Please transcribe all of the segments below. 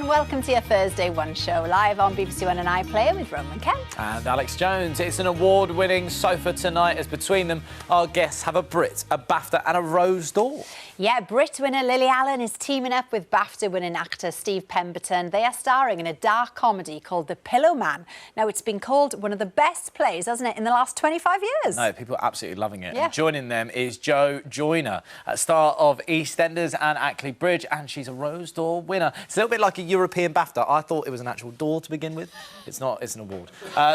welcome to your Thursday One show, live on BBC One and iPlayer with Roman Kent. And Alex Jones. It's an award-winning sofa tonight, as between them, our guests have a Brit, a BAFTA and a Rose d'Or. Yeah, Brit winner Lily Allen is teaming up with BAFTA-winning actor Steve Pemberton. They are starring in a dark comedy called The Pillow Man. Now, it's been called one of the best plays, hasn't it, in the last 25 years? No, people are absolutely loving it. Yeah. And joining them is Joyner, star of EastEnders and Ackley Bridge, and she's a Rose d'Or winner. It's a little bit like a European BAFTA. I thought it was an actual door to begin with. It's not, it's an award.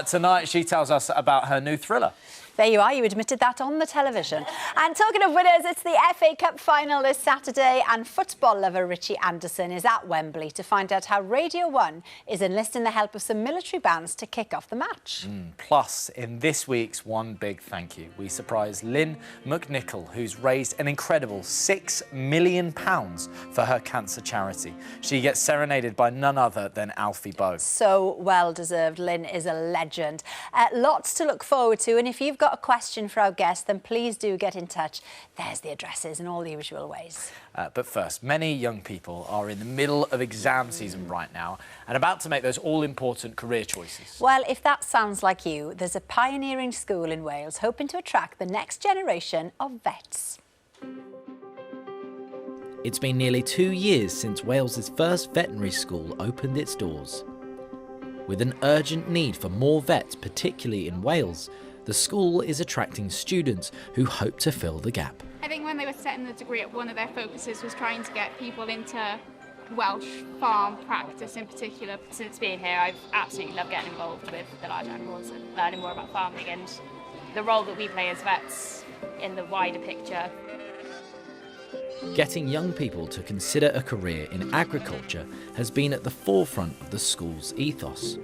Tonight, she tells us about her new thriller. There you are, you admitted that on the television. And talking of winners, it's the FA Cup final this Saturday, and football lover Richie Anderson is at Wembley to find out how Radio 1 is enlisting the help of some military bands to kick off the match. Plus, in this week's One Big Thank You, we surprise Lynn McNichol, who's raised an incredible £6 million for her cancer charity. She gets serenaded by none other than Alfie Boe. So well-deserved. Lynn is a legend. Lots to look forward to, and if you've got a question for our guest, then please do get in touch. There's the addresses and all the usual ways. But first, many young people are in the middle of exam season right now and about to make those all-important career choices. Well, if that sounds like you, there's a pioneering school in Wales hoping to attract the next generation of vets. It's been nearly 2 years since Wales's first veterinary school opened its doors. With an urgent need for more vets, particularly in Wales, the school is attracting students who hope to fill the gap. I think when they were setting the degree up, one of their focuses was trying to get people into Welsh farm practice in particular. Since being here, I've absolutely loved getting involved with the large animals and learning more about farming and the role that we play as vets in the wider picture. Getting young people to consider a career in agriculture has been at the forefront of the school's ethos.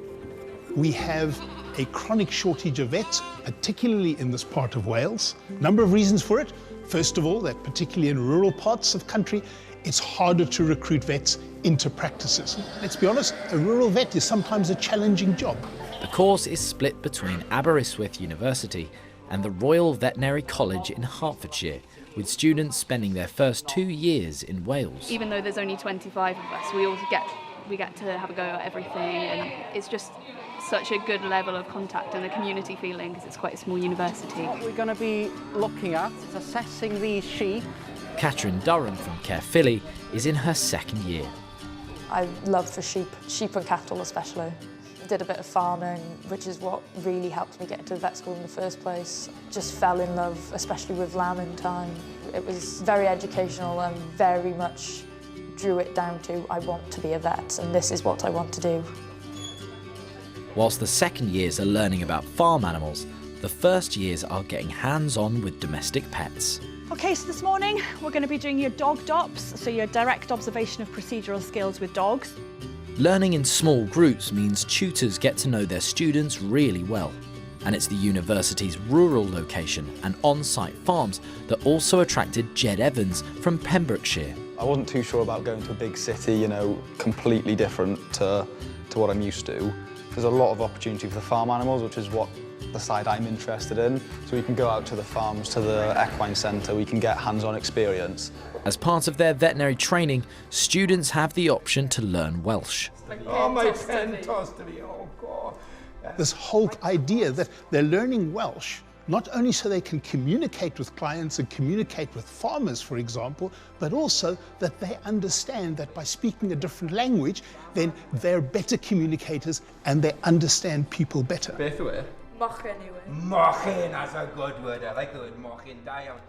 We have a chronic shortage of vets, particularly in this part of Wales. Number of reasons for it. First of all, that particularly in rural parts of country, it's harder to recruit vets into practices. Let's be honest, a rural vet is sometimes a challenging job. The course is split between Aberystwyth University and the Royal Veterinary College in Hertfordshire, with students spending their first 2 years in Wales. Even though there's only 25 of us, we get to have a go at everything, and it's just such a good level of contact and the community feeling because it's quite a small university. What we're going to be looking at is assessing these sheep. Catherine Durham from Caerphilly is in her second year. I love for sheep and cattle especially. Did a bit of farming, which is what really helped me get into vet school in the first place. Just fell in love, especially with lamb in time. It was very educational and very much drew it down to, I want to be a vet and this is what I want to do. Whilst the second years are learning about farm animals, the first years are getting hands-on with domestic pets. Okay, so this morning we're going to be doing your dog DOPS, so your direct observation of procedural skills with dogs. Learning in small groups means tutors get to know their students really well. And it's the university's rural location and on-site farms that also attracted Jed Evans from Pembrokeshire. I wasn't too sure about going to a big city, you know, completely different to what I'm used to. There's a lot of opportunity for the farm animals, which is what the side I'm interested in. So we can go out to the farms, to the equine centre, we can get hands-on experience. As part of their veterinary training, students have the option to learn Welsh. Oh, my fantastic. Oh, God. This whole idea that they're learning Welsh, not only so they can communicate with clients and communicate with farmers, for example, but also that they understand that by speaking a different language, then they're better communicators and they understand people better. Mochen, that's a good word. I like the word mochen.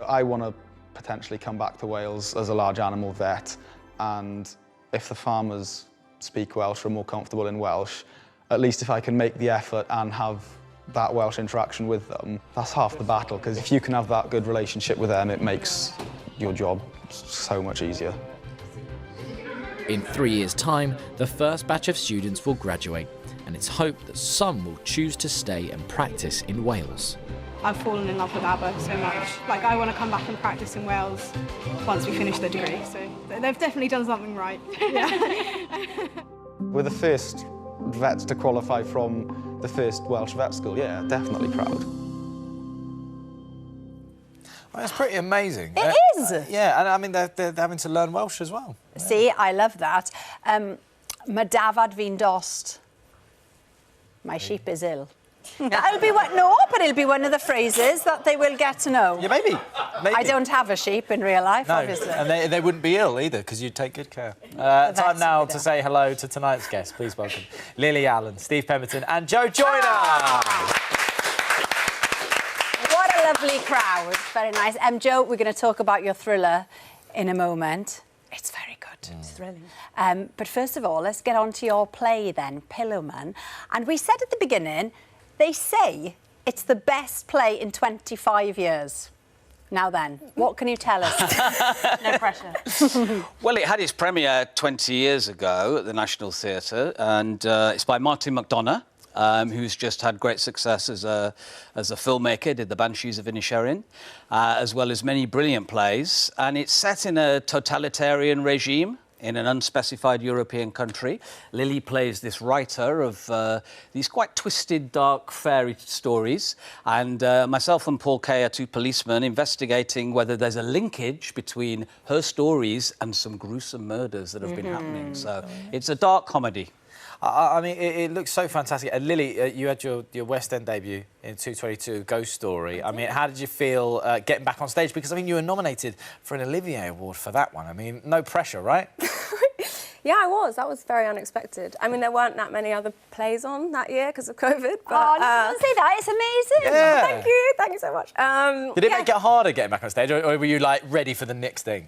I want to potentially come back to Wales as a large animal vet, and if the farmers speak Welsh or are more comfortable in Welsh, at least if I can make the effort and have that Welsh interaction with them, that's half the battle, because if you can have that good relationship with them, it makes your job so much easier. In 3 years' time, the first batch of students will graduate, and it's hoped that some will choose to stay and practice in Wales. I've fallen in love with ABBA so much. Like, I want to come back and practice in Wales once we finish the degree, so they've definitely done something right. Yeah. We're the first vets to qualify from the first Welsh vet school. Yeah, definitely proud. Well, that's pretty amazing. It is! Yeah, and I mean, they're having to learn Welsh as well. See, I love that. My dafad fi'n dost. My sheep is ill. That'll be one. No, but it'll be one of the phrases that they will get to know. Yeah, maybe. I don't have a sheep in real life, No, obviously. and they wouldn't be ill either, because you'd take good care. Time now to say hello to tonight's guests. Please welcome Lily Allen, Steve Pemberton and Joe Joyner. What a lovely crowd. Very nice. Joe, we're going to talk about your thriller in a moment. It's very good. It's thrilling. But first of all, let's get on to your play then, Pillowman. And we said at the beginning, they say it's the best play in 25 years. Now then, what can you tell us? No pressure. Well, it had its premiere 20 years ago at the National Theatre, and it's by Martin McDonagh, who's just had great success as a filmmaker, did The Banshees of Inisherin, as well as many brilliant plays. And it's set in a totalitarian regime in an unspecified European country. Lily plays this writer of these quite twisted, dark fairy stories. And myself and Paul Kay are two policemen investigating whether there's a linkage between her stories and some gruesome murders that have been happening. So it's a dark comedy. I mean, it looks so fantastic. And Lily, you had your West End debut in 222, Ghost Story. I mean, how did you feel getting back on stage? Because, I mean, you were nominated for an Olivier Award for that one. I mean, no pressure, right? Yeah, I was. That was very unexpected. I mean, there weren't that many other plays on that year because of COVID. But, oh, no, say that. It's amazing. Yeah. Thank you. Thank you so much. Did it make it harder getting back on stage, or were you, like, ready for the next thing?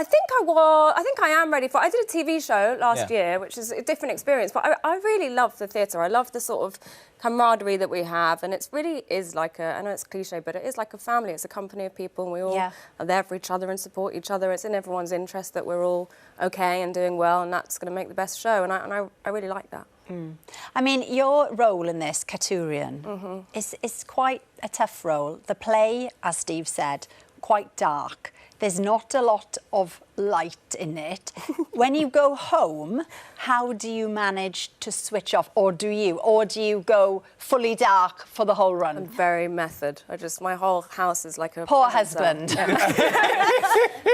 I think I was. I think I am ready for it. I did a TV show last year, which is a different experience, but I really love the theatre. I love the sort of camaraderie that we have, and it really is like I know it's cliche, but it is like a family. It's a company of people, and we all are there for each other and support each other. It's in everyone's interest that we're all okay and doing well, and that's going to make the best show, and I really like that. I mean, your role in this, Katurian, is quite a tough role. The play, as Steve said, quite dark. There's not a lot of light in it. When you go home, how do you manage to switch off? Or do you go fully dark for the whole run? I'm very method. my whole house is like a... Poor husband. No,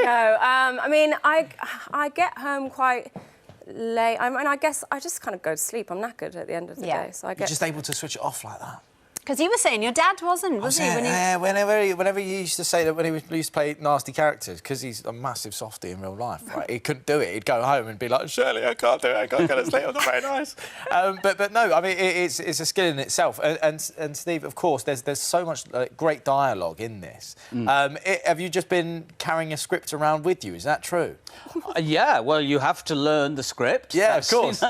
I mean, I get home quite late. I mean, I guess I just kind of go to sleep. I'm knackered at the end of the day. So I get... You're just able to switch it off like that? Because you were saying your dad wasn't, was he? Whenever he used to say that when he used to play nasty characters, because he's a massive softie in real life, right? He couldn't do it. He'd go home and be like, Shirley, I can't do it. I can't go to sleep. I'm not very nice. But no, I mean, it's a skill in itself. And Steve, of course, there's so much great dialogue in this. Have you just been carrying a script around with you? Is that true? Yeah, well, you have to learn the script. Yeah, of course.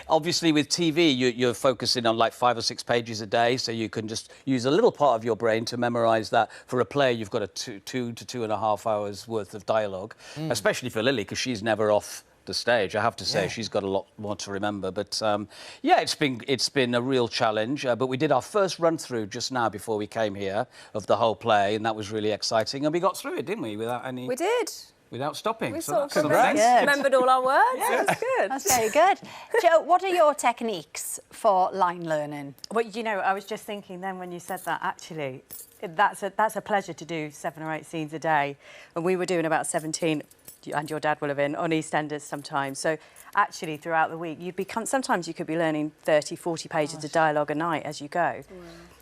Obviously, with TV, you're focusing on like 5 or 6 pages a day, so you can just use a little part of your brain to memorise that. For a play, you've got a 2 to 2.5 hours worth of dialogue, especially for Lily, because she's never off the stage. I have to say, she's got a lot more to remember. But yeah, it's been a real challenge. But we did our first run through just now before we came here of the whole play, and that was really exciting. And we got through it, didn't we? Without any. We did. Without stopping. We so sort of remembered all our words. Yeah. That's good. That's very good. Joe, what are your techniques for line learning? Well, you know, I was just thinking then when you said that, actually, that's a pleasure to do 7 or 8 scenes a day. And we were doing about 17, and your dad will have been, on EastEnders sometimes. So actually, throughout the week, sometimes you could be learning 30, 40 pages of dialogue a night as you go.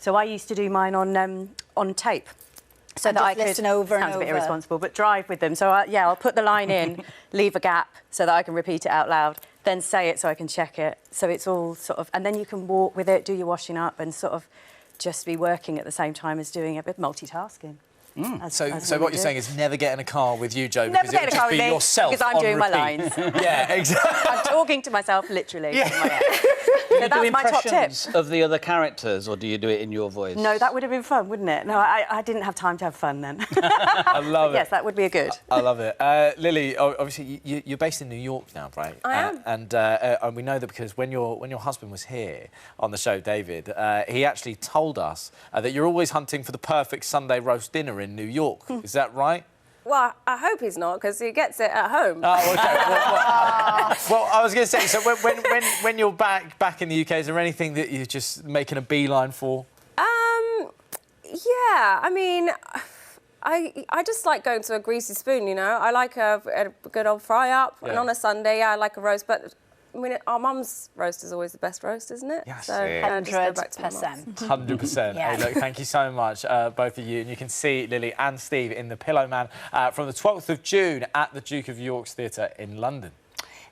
So I used to do mine on tape. So and that I could listen over and sounds over. a bit irresponsible, but drive with them. So I'll put the line in, leave a gap so that I can repeat it out loud, then say it so I can check it. So it's all sort of, and then you can walk with it, do your washing up, and sort of just be working at the same time as doing a bit of multitasking. So what you're saying is never get in a car with you, Joe, never because get it in would a car just be with me, yourself because I'm on doing repeat. my lines. Yeah, exactly. I'm talking to myself literally in my head. Do you that's do my top tip. impressions of the other characters, or do you do it in your voice? No, that would have been fun, wouldn't it? No, I didn't have time to have fun then. I love it. Yes, that would be a good. I love it. Lily, obviously, you're based in New York now, right? I am. And we know that because when your husband was here on the show, David, he actually told us that you're always hunting for the perfect Sunday roast dinner in New York. Is that right? Well, I hope he's not, because he gets it at home. Oh, okay. Well, I was going to say, so when you're back in the UK, is there anything that you're just making a beeline for? Yeah, I mean, I just like going to a greasy spoon, you know. I like a good old fry-up, and on a Sunday, I like a roast, but I mean, our mum's roast is always the best roast, isn't it? Yes, so, 100%. 100%. Yeah. Hey, look, thank you so much, both of you. And you can see Lily and Steve in The Pillow Man from the 12th of June at the Duke of York's Theatre in London.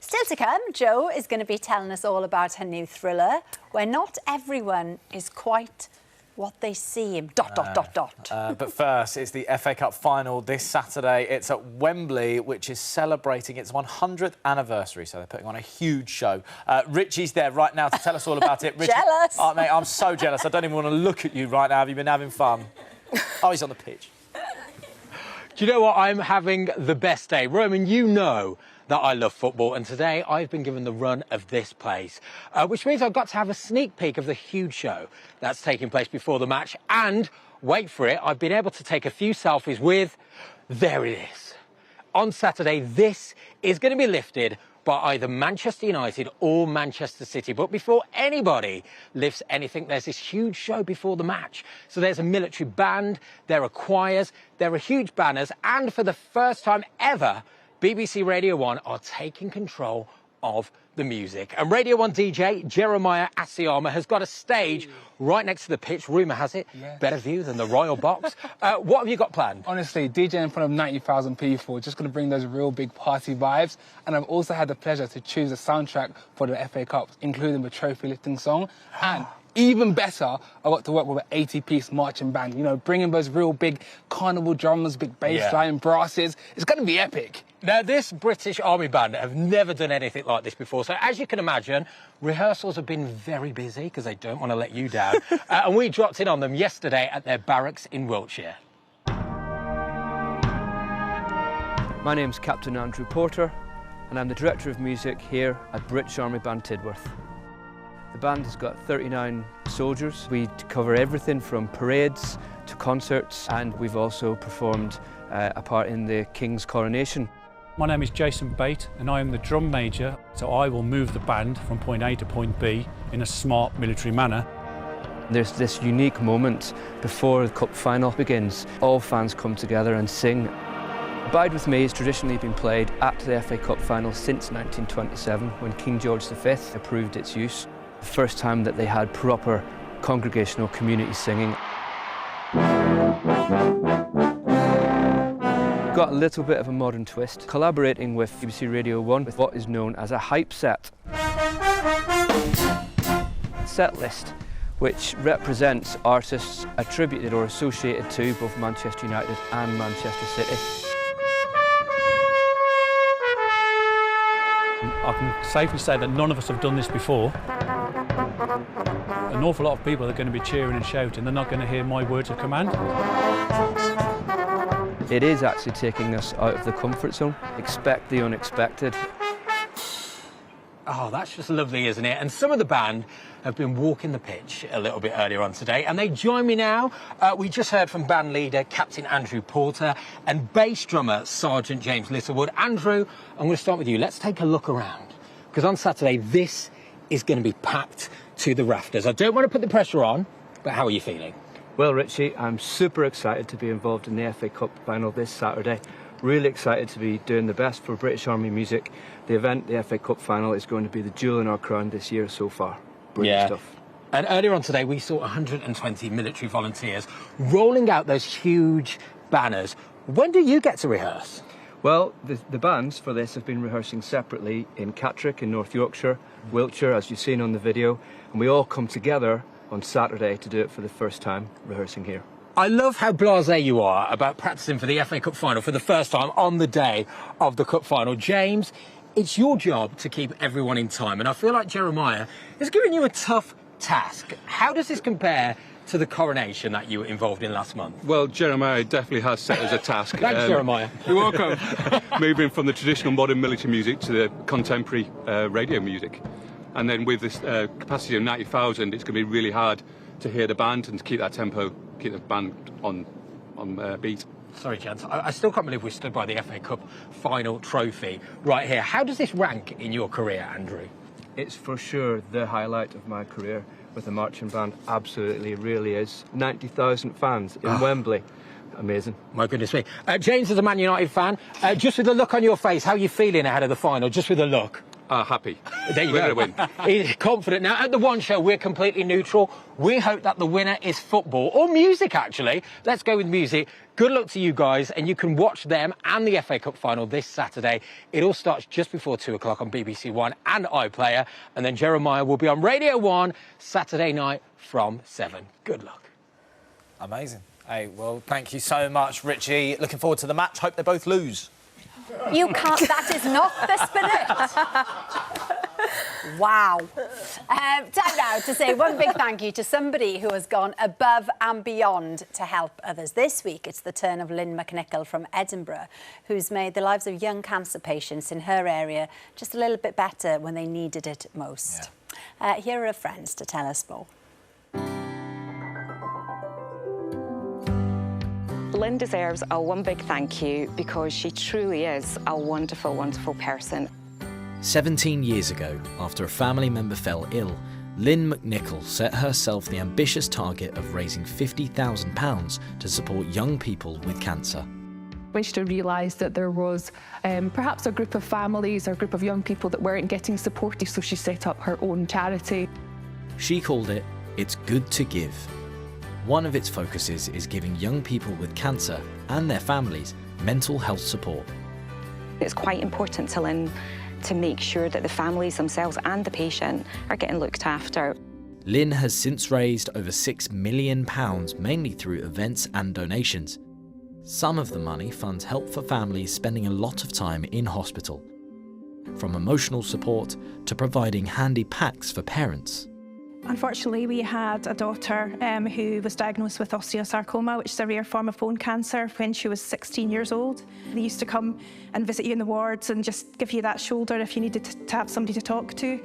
Still to come, Jo is going to be telling us all about her new thriller, where not everyone is quite what they seem. ... But first, it's the FA Cup final this Saturday. It's at Wembley, which is celebrating its 100th anniversary, so they're putting on a huge show. Richie's there right now to tell us all about it. Richie, jealous! Oh, mate, I'm so jealous. I don't even want to look at you right now. Have you been having fun? Oh, he's on the pitch. Do you know what? I'm having the best day. Roman, you know that I love football, and today I've been given the run of this place, which means I've got to have a sneak peek of the huge show that's taking place before the match, and, wait for it, I've been able to take a few selfies with... There it is. On Saturday, this is going to be lifted by either Manchester United or Manchester City. But before anybody lifts anything, there's this huge show before the match. So there's a military band, there are choirs, there are huge banners, and for the first time ever, BBC Radio 1 are taking control of the music. And Radio 1 DJ Jeremiah Asiyama has got a stage right next to the pitch. Rumour has it, better view than the Royal Box. What have you got planned? Honestly, DJ in front of 90,000 people, just going to bring those real big party vibes. And I've also had the pleasure to choose a soundtrack for the FA Cup, including the trophy lifting song. And even better, I got to work with an 80-piece marching band, you know, bringing those real big carnival drums, big bass line, brasses. It's going to be epic. Now, this British Army band have never done anything like this before. So, as you can imagine, rehearsals have been very busy because they don't want to let you down. And we dropped in on them yesterday at their barracks in Wiltshire. My name's Captain Andrew Porter, and I'm the Director of Music here at British Army Band Tidworth. The band has got 39 soldiers. We cover everything from parades to concerts, and we've also performed a part in the King's coronation. My name is Jason Bate and I am the drum major, so I will move the band from point A to point B in a smart military manner. There's this unique moment before the cup final begins. All fans come together and sing. Bide With Me has traditionally been played at the FA Cup final since 1927 when King George V approved its use. The first time that they had proper congregational community singing. Got a little bit of a modern twist, collaborating with BBC Radio 1 with what is known as a hype set. Set list, which represents artists attributed or associated to both Manchester United and Manchester City. I can safely say that none of us have done this before. An awful lot of people are going to be cheering and shouting. They're not going to hear my words of command. It is actually taking us out of the comfort zone. Expect the unexpected. Oh, that's just lovely, isn't it? And some of the band have been walking the pitch a little bit earlier on today, and they join me now. We just heard from band leader Captain Andrew Porter and bass drummer Sergeant James Littlewood. Andrew, I'm going to start with you. Let's take a look around, because on Saturday this is going to be packed to the rafters. I don't want to put the pressure on, but how are you feeling? Well, Richie, I'm super excited to be involved in the FA Cup final this Saturday. Really excited to be doing the best for British Army music. The event, the FA Cup final, is going to be the jewel in our crown this year so far. Brilliant stuff. And earlier on today, we saw 120 military volunteers rolling out those huge banners. When do you get to rehearse? Well, the bands for this have been rehearsing separately in Catterick in North Yorkshire, Wiltshire, as you've seen on the video, and we all come together on Saturday to do it for the first time, rehearsing here. I love how blasé you are about practicing for the FA Cup final for the first time on the day of the Cup final. James, it's your job to keep everyone in time, and I feel like Jeremiah has given you a tough task. How does this compare to the coronation that you were involved in last month? Well, Jeremiah definitely has set us a task. Thanks, Jeremiah. You're welcome. Moving from the traditional modern military music to the contemporary radio music. And then with this capacity of 90,000, it's going to be really hard to hear the band and to keep that tempo, keep the band on beat. Sorry, gents, I still can't believe we stood by the FA Cup final trophy right here. How does this rank in your career, Andrew? It's for sure the highlight of my career with the marching band. Absolutely, it really is. 90,000 fans in Wembley. Amazing. My goodness me. James is a Man United fan. Just with the look on your face, how are you feeling ahead of the final? Just with the look. are happy. There you We're go. going to win. He's confident. Now, at the One Show, we're completely neutral. We hope that the winner is football or music, actually. Let's go with music. Good luck to you guys, and you can watch them and the FA Cup final this Saturday. It all starts just before 2 o'clock on BBC One and iPlayer, and then Jeremiah will be on Radio 1 Saturday night from 7. Good luck. Amazing. Hey, well, thank you so much, Richie. Looking forward to the match. Hope they both lose. You can't, that is not the spirit. Wow. Time now to say one big thank you to somebody who has gone above and beyond to help others. This week, it's the turn of Lynn McNichol from Edinburgh, who's made the lives of young cancer patients in her area just a little bit better when they needed it most. Yeah. Here are her friends to tell us more. Lynn deserves a one big thank you because she truly is a wonderful, wonderful person. 17 years ago, after a family member fell ill, Lynn McNichol set herself the ambitious target of raising £50,000 to support young people with cancer. When she realised that there was perhaps a group of families or a group of young people that weren't getting supported, so she set up her own charity. She called it It's Good to Give. One of its focuses is giving young people with cancer and their families mental health support. It's quite important to Lynn to make sure that the families themselves and the patient are getting looked after. Lynn has since raised over £6 million, mainly through events and donations. Some of the money funds help for families spending a lot of time in hospital, from emotional support to providing handy packs for parents. Unfortunately, we had a daughter who was diagnosed with osteosarcoma, which is a rare form of bone cancer, when she was 16 years old. They used to come and visit you in the wards and just give you that shoulder if you needed to have somebody to talk to.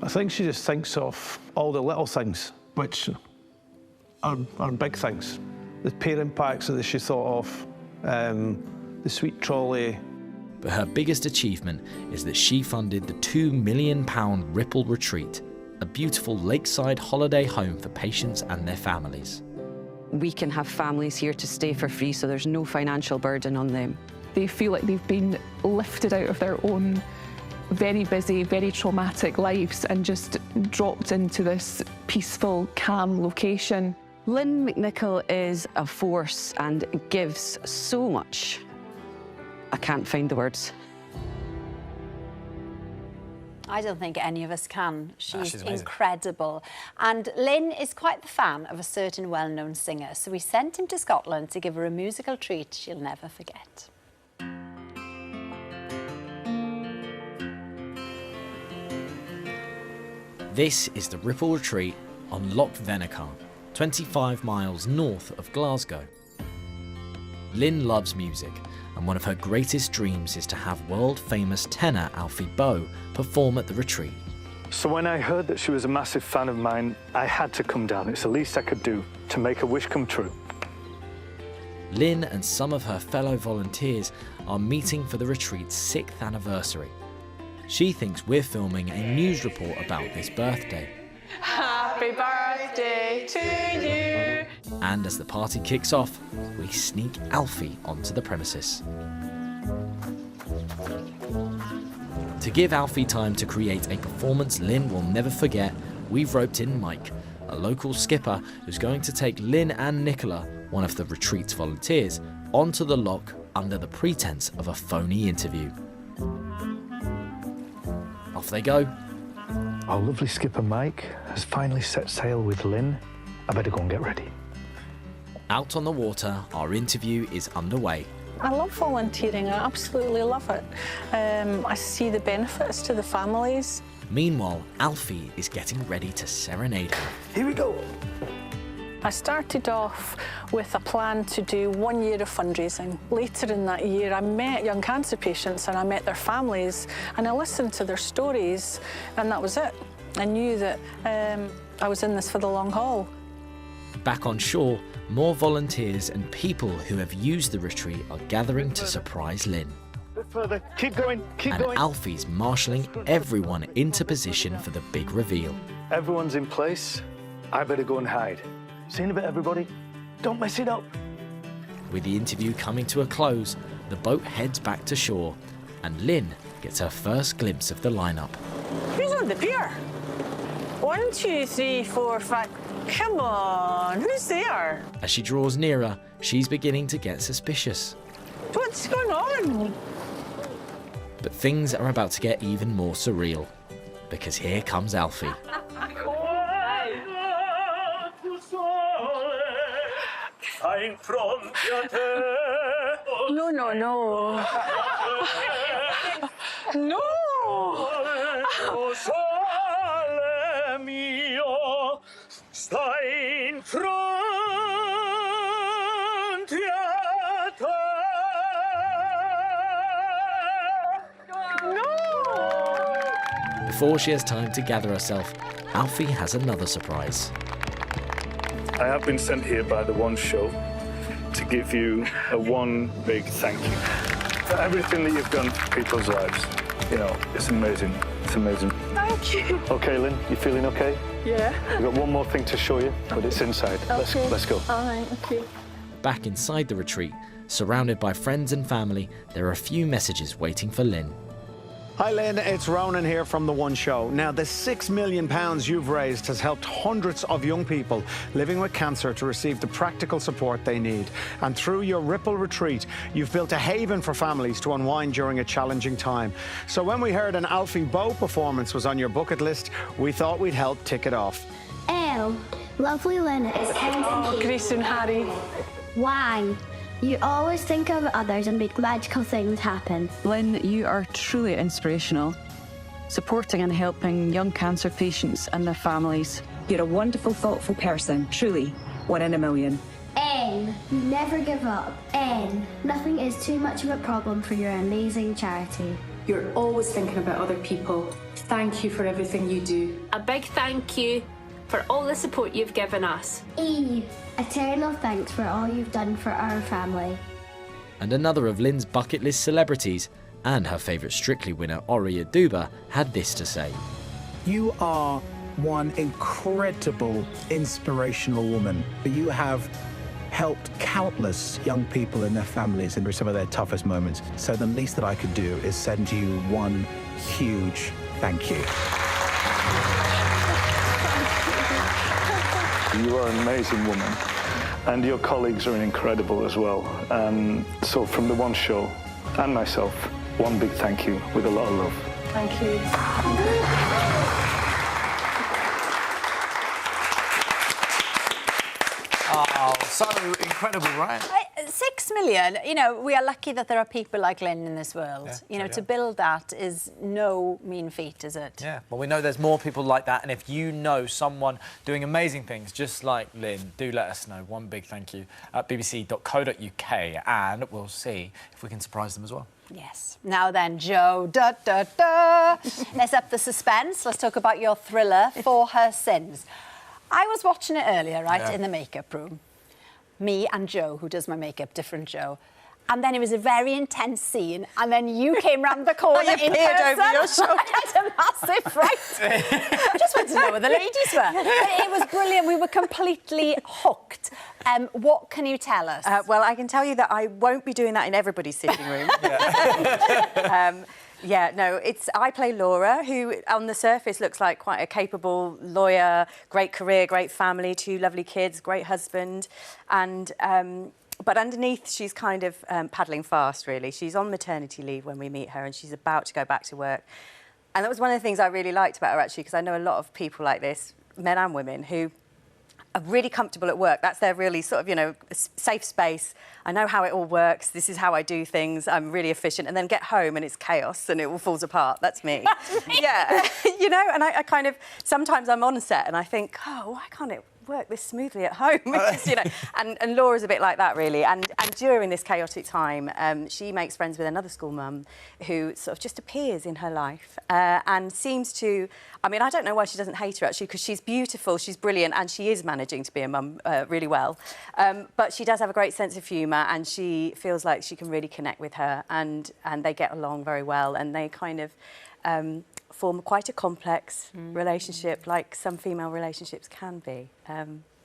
I think she just thinks of all the little things, which are big things. The parent packs that she thought of, the sweet trolley. But her biggest achievement is that she funded the £2 million Ripple Retreat, a beautiful lakeside holiday home for patients and their families. We can have families here to stay for free, so there's no financial burden on them. They feel like they've been lifted out of their own very busy, very traumatic lives and just dropped into this peaceful, calm location. Lynn McNichol is a force and gives so much. I can't find the words. I don't think any of us can. She's incredible. And Lynn is quite the fan of a certain well-known singer, so we sent him to Scotland to give her a musical treat she'll never forget. This is the Ripple Retreat on Loch Venacar, 25 miles north of Glasgow. Lynn loves music, and one of her greatest dreams is to have world-famous tenor Alfie Boe perform at the retreat. So when I heard that she was a massive fan of mine, I had to come down. It's the least I could do to make a wish come true. Lynn and some of her fellow volunteers are meeting for the retreat's 6th anniversary. She thinks we're filming a news report about this birthday. Happy birthday to you! And as the party kicks off, we sneak Alfie onto the premises. To give Alfie time to create a performance Lynn will never forget, we've roped in Mike, a local skipper who's going to take Lynn and Nicola, one of the retreat's volunteers, onto the loch under the pretense of a phony interview. Off they go. Our lovely skipper Mike has finally set sail with Lynn. I better go and get ready. Out on the water, our interview is underway. I love volunteering, I absolutely love it. I see the benefits to the families. Meanwhile, Alfie is getting ready to serenade her. Here we go. I started off with a plan to do 1 year of fundraising. Later in that year, I met young cancer patients and I met their families and I listened to their stories, and that was it. I knew that I was in this for the long haul. Back on shore, more volunteers and people who have used the retreat are gathering to surprise Lynn. A bit further. Keep going, keep and going. Alfie's marshalling everyone into position for the big reveal. Everyone's in place. I better go and hide. See you in a bit, everybody. Don't mess it up. With the interview coming to a close, the boat heads back to shore, and Lynn gets her first glimpse of the lineup. Who's on the pier? 1, 2, 3, 4, 5. Come on, who's there? As she draws nearer, she's beginning to get suspicious. What's going on? But things are about to get even more surreal, because here comes Alfie. No, no, no. No! Before she has time to gather herself, Alfie has another surprise. I have been sent here by the One Show to give you a one big thank you for everything that you've done for people's lives. You know, it's amazing. It's amazing. Thank you. Okay, Lynn, you feeling okay? Yeah. We've got one more thing to show you, but it's inside. Okay. Let's go. All right, okay. Back inside the retreat, surrounded by friends and family, there are a few messages waiting for Lynn. Hi Lynn, it's Ronan here from The One Show. Now, the £6 million you've raised has helped hundreds of young people living with cancer to receive the practical support they need. And through your Ripple Retreat, you've built a haven for families to unwind during a challenging time. So when we heard an Alfie Boe performance was on your bucket list, we thought we'd help tick it off. Lovely Lynn is kind Oh, Grace and Harry. Why? You always think of others and make magical things happen. Lynn, you are truly inspirational, supporting and helping young cancer patients and their families. You're a wonderful, thoughtful person. Truly, 1 in a million. N, you never give up. N, nothing is too much of a problem for your amazing charity. You're always thinking about other people. Thank you for everything you do. A big thank you for all the support you've given us. E, eternal thanks for all you've done for our family. And another of Lynn's bucket list celebrities, and her favourite Strictly winner, Ori Aduba, had this to say. You are one incredible, inspirational woman. You have helped countless young people and their families in some of their toughest moments. So the least that I could do is send you one huge thank you. You are an amazing woman, and your colleagues are incredible as well. So from The One Show and myself, one big thank you with a lot of love. Thank you. Oh, so incredible, right? 6 million, you know, we are lucky that there are people like Lynn in this world. Yeah, you know, to build that is no mean feat, is it? Yeah, well, we know there's more people like that, and if you know someone doing amazing things just like Lynn, do let us know. One big thank you at bbc.co.uk, and we'll see if we can surprise them as well. Yes. Now then, Joe, let's up the suspense. Let's talk about your thriller, For Her Sins. I was watching it earlier, right, in the makeup room. Me and Joe, who does my makeup, different Joe. And then it was a very intense scene, and then you came round the corner in person. Over your shoulder. I had a massive fright. I just wanted to know where the ladies were. But it was brilliant. We were completely hooked. What can you tell us? Well, I can tell you that I won't be doing that in everybody's sitting room. Yeah, no, I play Laura, who on the surface looks like quite a capable lawyer, great career, great family, 2 lovely kids, great husband, and but underneath she's kind of paddling fast, really. She's on maternity leave when we meet her, and she's about to go back to work. And that was one of the things I really liked about her, actually, because I know a lot of people like this, men and women, who are really comfortable at work. That's their really sort of, you know, safe space. I know how it all works. This is how I do things. I'm really efficient. And then get home and it's chaos and it all falls apart. That's me. Yeah. You know, and I kind of, sometimes I'm on set and I think, oh, why can't it work this smoothly at home? Just, you know, and Laura's a bit like that, really. And during this chaotic time, she makes friends with another school mum who sort of just appears in her life and seems to, I mean, I don't know why she doesn't hate her, actually, because she's beautiful, she's brilliant, and she is managing to be a mum really well. But she does have a great sense of humour, and she feels like she can really connect with her, and they get along very well, and they kind of form quite a complex relationship, like some female relationships can be.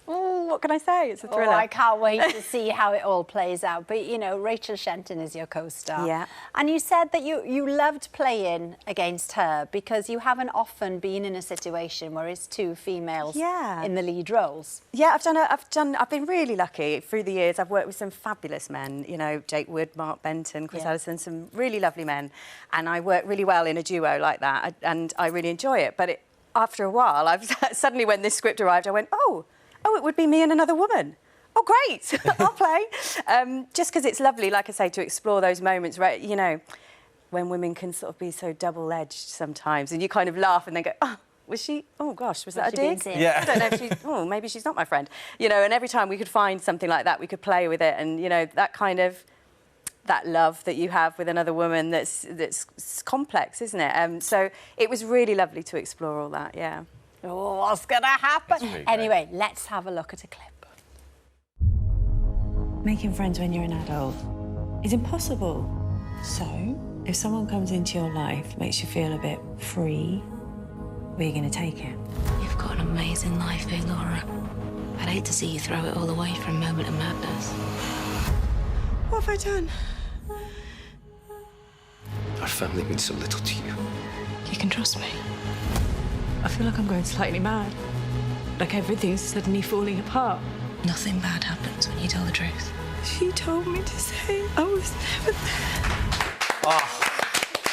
Oh, what can I say? It's a thriller. Oh, I can't wait to see how it all plays out. But, you know, Rachel Shenton is your co-star. Yeah. And you said that you loved playing against her because you haven't often been in a situation where it's two females in the lead roles. Yeah, I've been really lucky through the years. I've worked with some fabulous men, you know, Jake Wood, Mark Benton, Chris Ellison, some really lovely men. And I work really well in a duo like that, and I really enjoy it. But after a while, suddenly when this script arrived, I went, oh, it would be me and another woman. Oh, great, I'll play. Just because it's lovely, like I say, to explore those moments, right? You know, when women can sort of be so double-edged sometimes, and you kind of laugh and then go, oh, was she? Oh gosh, was that a dig? Yeah. I don't know if she's. Oh, maybe she's not my friend. You know, and every time we could find something like that, we could play with it, and you know, that kind of that love that you have with another woman that's complex, isn't it? So it was really lovely to explore all that. Yeah. Oh, what's gonna happen? Anyway, let's have a look at a clip. Making friends when you're an adult is impossible. So, if someone comes into your life, makes you feel a bit free, where are you going to take it? You've got an amazing life here, Laura. I'd hate to see you throw it all away for a moment of madness. What have I done? Our family means so little to you. You can trust me. I feel like I'm going slightly mad. Like everything's suddenly falling apart. Nothing bad happens when you tell the truth. She told me to say I was never there. Oh.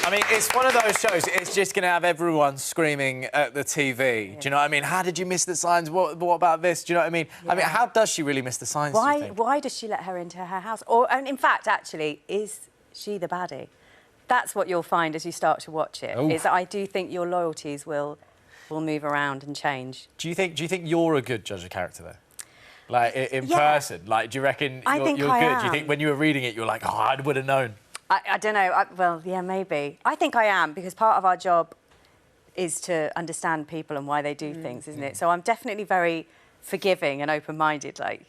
I mean, it's one of those shows, it's just going to have everyone screaming at the TV. Yeah. Do you know what I mean? How did you miss the signs? What about this? Do you know what I mean? Yeah. I mean, how does she really miss the signs? Why does she let her into her house? And in fact, actually, is she the baddie? That's what you'll find as you start to watch it, is that I do think your loyalties will move around and change. Do you think you're a good judge of character, though? Like, in person? Like, do you reckon you're good? Do you think when you were reading it, you were like, oh, I would have known? I don't know. Well, yeah, maybe. I think I am, because part of our job is to understand people and why they do things, isn't it? So I'm definitely very forgiving and open-minded, like,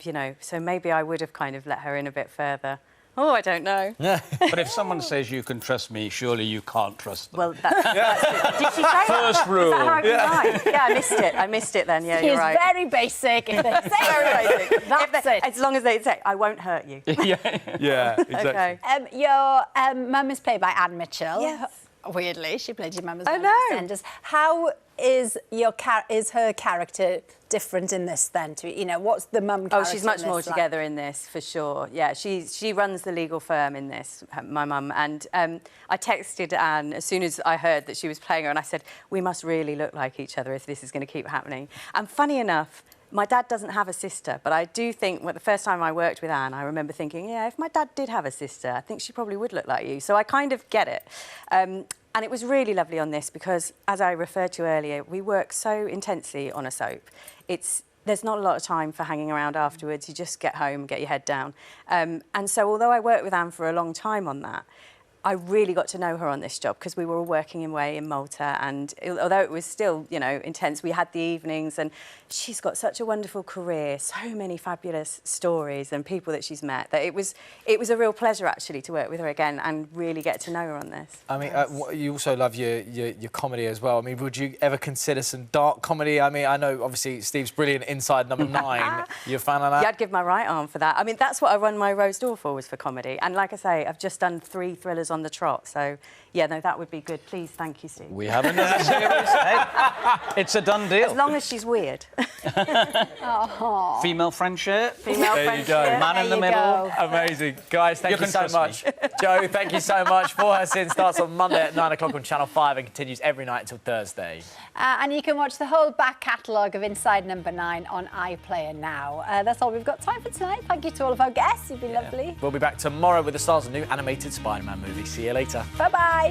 you know, so maybe I would have kind of let her in a bit further. Oh, I don't know. But if someone says you can trust me, surely you can't trust them. Well, that's it. Did she say that? First rule. Is that how I can lie? Yeah, I missed it. I mississed it then, yeah, you're right. It's very basic. If they say very basic. That's it. As long as they say, I won't hurt you. Yeah, exactly. Okay. Your mum is played by Anne Mitchell. Yes. Weirdly, she played your mum as well. I know. How is her character different in this then? You know, what's the mum character? Oh, she's much more like? together in this, for sure. Yeah, she runs the legal firm in this, my mum. And I texted Anne as soon as I heard that she was playing her, and I said, we must really look like each other if this is going to keep happening. And funny enough, my dad doesn't have a sister, but I do think the first time I worked with Anne, I remember thinking, yeah, if my dad did have a sister, I think she probably would look like you. So I kind of get it. And it was really lovely on this because, as I referred to earlier, we work so intensely on a soap. There's not a lot of time for hanging around afterwards. You just get home, get your head down. And so although I worked with Anne for a long time on that, I really got to know her on this job because we were all working away in Malta, and although it was still, you know, intense, we had the evenings, and she's got such a wonderful career, so many fabulous stories and people that she's met, that it was a real pleasure actually to work with her again and really get to know her on this. I mean, you also love your comedy as well. I mean, would you ever consider some dark comedy? I mean, I know obviously Steve's brilliant Inside Number 9. You a fan of that? Yeah, I'd give my right arm for that. I mean, that's what I run my Rose door for, was for comedy. And like I say, I've just done 3 thrillers on the trot, so yeah, no, that would be good. Please, thank you, Steve. We have another series. It's a done deal. As long as she's weird. Oh. Female friendship. Female there friendship. you go. Man in the middle. Amazing. Guys, thank you so much. Joe, thank you so much. For Her Sin starts on Monday at 9 o'clock on Channel 5 and continues every night until Thursday. And you can watch the whole back catalogue of Inside Number 9 on iPlayer now. That's all we've got time for tonight. Thank you to all of our guests. You've been lovely. We'll be back tomorrow with the stars of the new animated Spider-Man movie. See you later. Bye-bye.